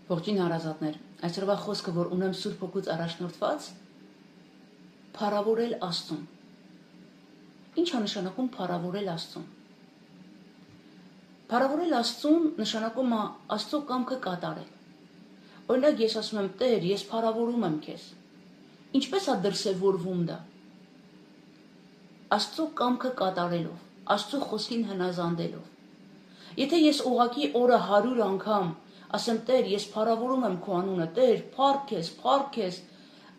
Ողջույն հարազատներ, այսօրվա խոսքը, որ ունեմ Սուրբ Հոգուց առաջնորդված, փառավորել Աստծուն։ Ինչ է նշանակում փառավորել Աստծուն։ Փառավորել Աստծուն նշանակում է Աստծո կամքը կատարել։ Օրինակ ես ասում եմ, Տեր, ես փառավորում եմ քեզ։ Ինչպես է դրսևորվում դա։ Աստծո կամքը կատարելով, Աստծո խոսքին հնազանդելով։ Եթե ես ուղղակի օրը 100 անգամ ասեմ, Տեր, ես փառավորում եմ քո անունը, Տեր, փառք քեզ,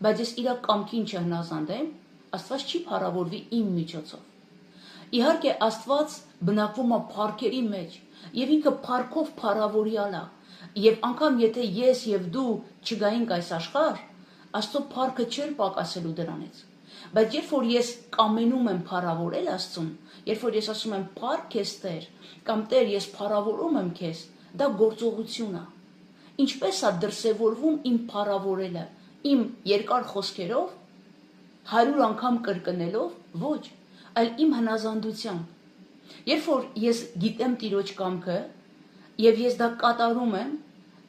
բայց ես իր կամքին չհնազանդեմ, Աստված չի փառավորվի իմ միջոցով։ Իհարկե Աստված բնակվում է փառքերի մեջ, եւ ինքը փառքով փառավորյալ է, եւ անգամ եթե ես եւ դու չգայինք այս աշխարհ, Աստծո փառքը չէր պակասելու դրանից։ Բայց երբ որ ես կամենում եմ փառավորել Աստծուն, երբ որ ես ասում եմ փառք քեզ Տեր, կամ Տեր, ես փառավորում եմ քեզ, դա գործողություն է։ Ինչպես է դրսևորվում իմ փառավորելը, իմ երկար խոսքերով, 100 անգամ կրկնելով, ոչ, այլ իմ հնազանդությամբ։ Երբ որ ես գիտեմ Տիրոջ կամքը, եւ ես դա կատարում եմ,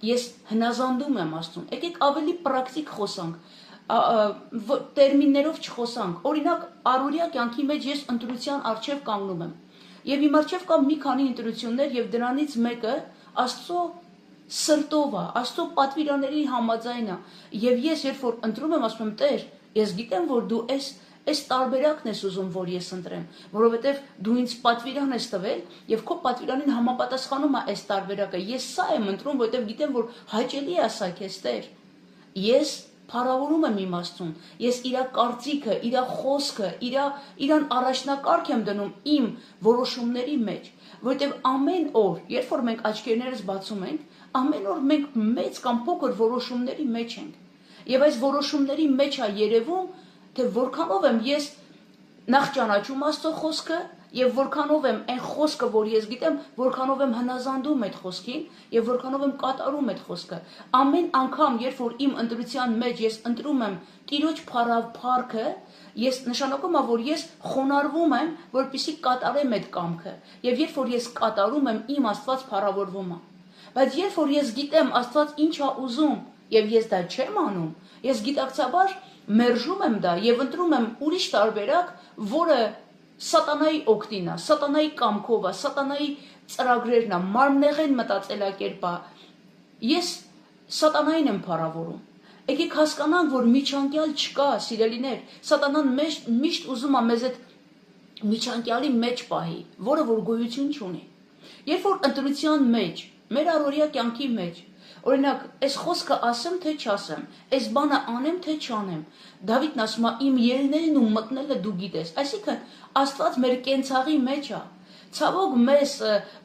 ես հնազանդում եմ Աստծուն։ Եկեք ավելի պրակտիկ խոսանք, տերմիններով չխոսանք։ Օրինակ, առօրյա կյանքի մեջ ես ընտրության առջև կանգնում եմ։ Եվ իմ առջև կա մի քանի ընտրություններ, եւ դրանից մեկը Աստծո սրտով է, Աստծո պատվիրանների համաձայն է։ Եվ ես երբ որ ընտրում եմ, ասում եմ, Տեր, ես գիտեմ, որ դու այս տարբերակն ես ուզում, որ ես ընտրեմ, որովհետև դու ինձ պատվիրան ես տվել, եւ քո պատվիրանին համապատասխանում է այս տարբերակը։ Ես սա եմ ընտրում, որովհետև գիտեմ, որ հաճելի է սա քեզ, Տեր։ Ես փառավորում եմ իմ Աստծուն, ես իր կարծիքը, իր խոսքը, իրան առաջնակարգ եմ դնում իմ որոշումների մեջ, որովհետև ամեն օր, երբ որ մենք աչքերներս բացում ենք, ամեն օր մենք մեծ կամ փոքր որոշումների մեջ ենք։ Եվ այս որոշումների մեջ է երևում, թե որքանով եմ ես նախ ճանաչում Աստծո խոսքը, եւ որքանով եմ այն խոսքը, որ ես գիտեմ, որքանով եմ հնազանդում այդ խոսքին, եւ որքանով եմ կատարում այդ խոսքը։ Ամեն անգամ, երբ որ իմ ընտրության մեջ ես ընտրում եմ Տիրոջ փառքը, ես նշանակում է, որ ես խոնարհվում եմ, որպեսզի կատարեմ այդ կամքը։ Եվ երբ որ ես կատարում եմ, իմ Աստված փառավորվում է։ Բայց երբ որ ես գիտեմ Աստված ինչ է ուզում, եւ ես դա չեմ անում, ես գիտակցաբար մերժում եմ դա եւ ընտրում եմ ուրիշ տարբերակ, որը սատանայի օգտին է, սատանայի կամքով է, սատանայի ծրագրերն է, մարմնեղեն մտածելակերպ է։ Ես սատանային եմ փառավորում։ Եկեք հասկանանք, որ միջանկյալ չկա, սիրելիներ, սատանան միշտ ուզում է մեզ այդ միջանկյալի մեջ պահի, որը որ գոյություն չունի։ Երբ որ ընտրության մեջ, մեր առօրյա կյանքի մեջ, օրինակ, այս խոսքը ասեմ, թե չասեմ, այս բանը անեմ, թե չանեմ։ Դավիթն ասում է, իմ ելնելն ու մտնելը դու գիտես։ Այսինքն, Աստված մեր կենցաղի մեջ է։ Ցավոք, մեզ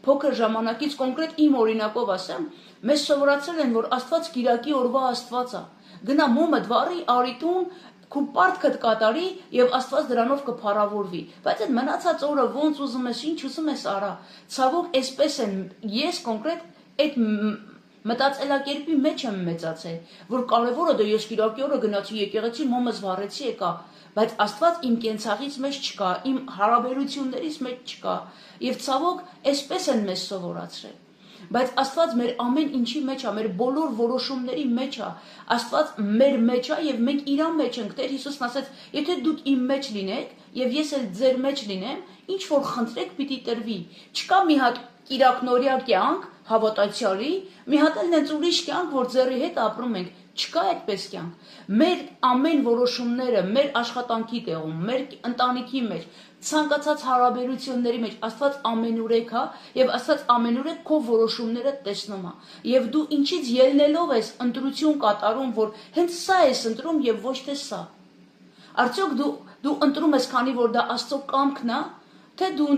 փոքր ժամանակից կոնկրետ իմ օրինակով ասեմ, մեզ սովորացրել են, որ Աստված կիրակի օրվա Աստված է։ Գնա մոմդ վառի, արի տուն, քու պարտքդ կատարի եւ Աստված դրանով կփառավորվի։ Բայց այդ մնացած օրը ոնց ուզում ես, ինչ ուզում ես արա։ Ցավոք, այսպես են ես կոնկրետ այդ մտածելակերպի մեջ եմ մեծացել, որ կարևորը դա ես կիրակի օրը գնացի եկեղեցի, մոմս վառեցի եկա, բայց Աստված իմ կենցաղից մեջ չկա, իմ հարաբերություններից մեջ չկա, եւ ցավոք, այսպես են մեզ սովորացրել։ Բայց Աստված մեր ամեն ինչի մեջ է, մեր բոլոր որոշումների մեջ է, Աստված մեր մեջ է եւ մենք իր մեջ ենք։ Տեր Հիսուսն ասաց, եթե դուք իմ մեջ լինեք եւ ես էլ ձեր մեջ լինեմ, ինչ որ խնդրեք պիտի տրվի։ Չկա մի հատ կիրակնորյա կյանք հավատացյալի, մի հատ էլ նենց ուրիշ կյանք, որ ձեռի հետ ապրում ենք, չկա այդպես կյանք։ Մեր ամեն որոշումները, մեր աշխատանքի տեղում, մեր ընտանիքի մեջ, ցանկացած հարաբերությունների մեջ Աստված ամենուրեք է, եւ Աստված ամենուրեք քո որոշումները տեսնում է։ Եվ դու ինչից ելնելով ես ընտրություն կատարում, որ հենց սա ես ընտրում եւ ոչ թե սա։ Արդյոք դու ընտրում ես, քանի որ դա Աստծո կամքն է, թե դու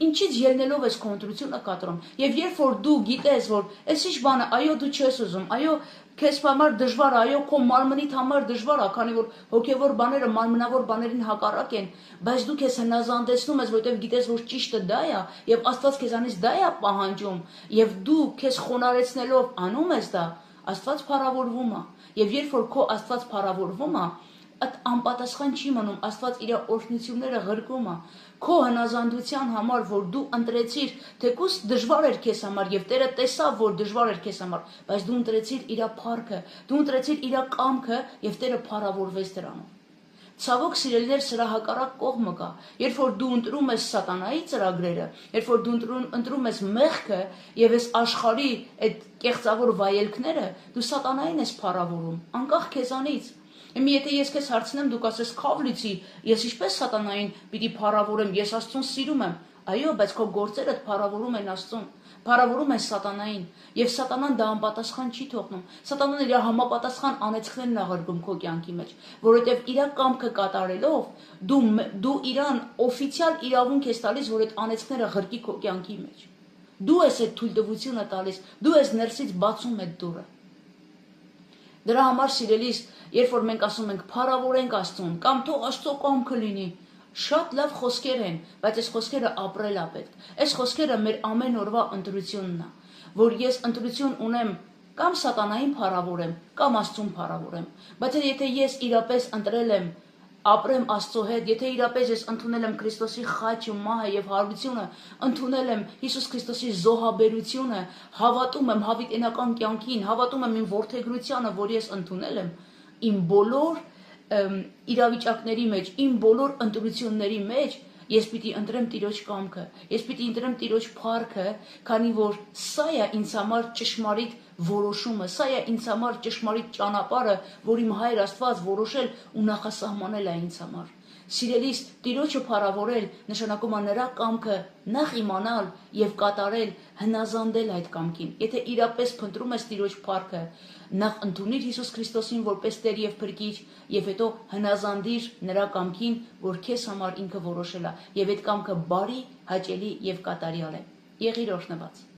ինչից ելնելով ես քո ընտրությունը կատարում։ Եվ երբ որ դու գիտես, որ այս ինչ բանը, այո, դու չես ուզում, այո, քեզ համար դժվար է, այո, քո մարմնիդ համար դժվար է, քանի որ հոգեվոր բաները մարմնավոր բաներին հակառակ են, բայց դու քեզ հնազանդեցնում ես, որովհետև գիտես, որ ճիշտը դա է, եւ Աստված քեզանից դա է պահանջում, եւ դու քեզ խոնարհեցնելով անում ես դա, Աստված փառավորվում է։ Եվ երբ որ քո Աստված փառավորվում է, այդ անպատասխան չի մնում, Աստված իր օրհնությունները ղրկում է քո հնազանդության համար, որ դու ընտրեցիր, թեկուզ դժվար էր քեզ համար եւ Տերը տեսավ, որ դժվար էր քեզ համար, բայց դու ընտրեցիր իր փառքը, դու ընտրեցիր իր կամքը եւ Տերը փառավորվեց դրանով։ Ցավոք սիրելիներ, սրա հակառակ կողմը կա, երբ որ դու ընտրում ես սատանայի ծրագրերը, երբ որ դու ընտրում ես մեղքը եւ այս աշխարհի այդ կեղծավոր վայելքները, դու սատանային ես փառավորում, անկախ քեզանից։ Եմի եթե ես քեզ հարցնեմ, դու կասես քավ լիցի, ես ինչպես սատանային պիտի փառավորեմ, ես Աստծուն սիրում եմ, այո, բայց քո գործերդ փառավորում են Աստծուն, փառավորում են սատանային, եւ սատանան դա անպատասխան չի թողնում, սատանան իր համապատասխան անեծքներն է ղրկում քո կյանքի մեջ, որովհետեւ իր կամքը կատարելով դու իրան օֆիցիալ իրավունք ես տալիս, որ այդ անեծքները ղրկի քո կյանքի մեջ, դու ես այդ թույլտվությունը տալիս, դու ես ներսից բացում այդ դուռը։ Դրա համար սիրելիս, երբ որ մենք ասում ենք փառավորենք Աստծուն, կամ թող Աստծո կամքը լինի, շատ լավ խոսքեր են, բայց այս խոսքերը ապրել է պետք։ Այս խոսքերը մեր ամեն օրվա ընտրությունն է, որ ես ընտրություն ունեմ կամ սատանային փառավորեմ, կամ Աստծուն փառավորեմ։ Բայց եթե ես իրապես ընտրել եմ ապրեմ Աստծո հետ, եթե իրապես ես ընդունել եմ Քրիստոսի խաչը, մահը եւ հարությունը, ընդունել եմ Հիսուս Քրիստոսի զոհաբերությունը, հավատում եմ հավիտենական կյանքին, հավատում եմ իմ որդեգրությանը, որ ես ընդունել եմ, իմ բոլոր իրավիճակների մեջ, իմ բոլոր ընտրությունների մեջ ես պիտի ընտրեմ Տիրոջ կամքը, ես պիտի ընտրեմ Տիրոջ փառքը, քանի որ սա է ինձ համար ճշմարիտ որոշումը, սա է ինձ համար ճշմարիտ ճանապարհը, որ իմ Հայր Աստված որոշել ու նախասահմանել է ինձ համար։ Սիրելիս, Տիրոջը փառավորել նշանակում է նրա կամքը նախ իմանալ եւ կատարել, հնազանդել այդ կամքին։ Եթե իրապես փնտրում ես Տիրոջ փառքը, նախ ընդունիր Հիսուս Քրիստոսին որպես Տեր եւ Փրկիչ եւ հետո հնազանդիր նրա կամքին, որ քեզ համար ինքը որոշել է, եւ այդ կամքը բարի, հաճելի եւ կատարյալ է։ Եղիր օրհնված։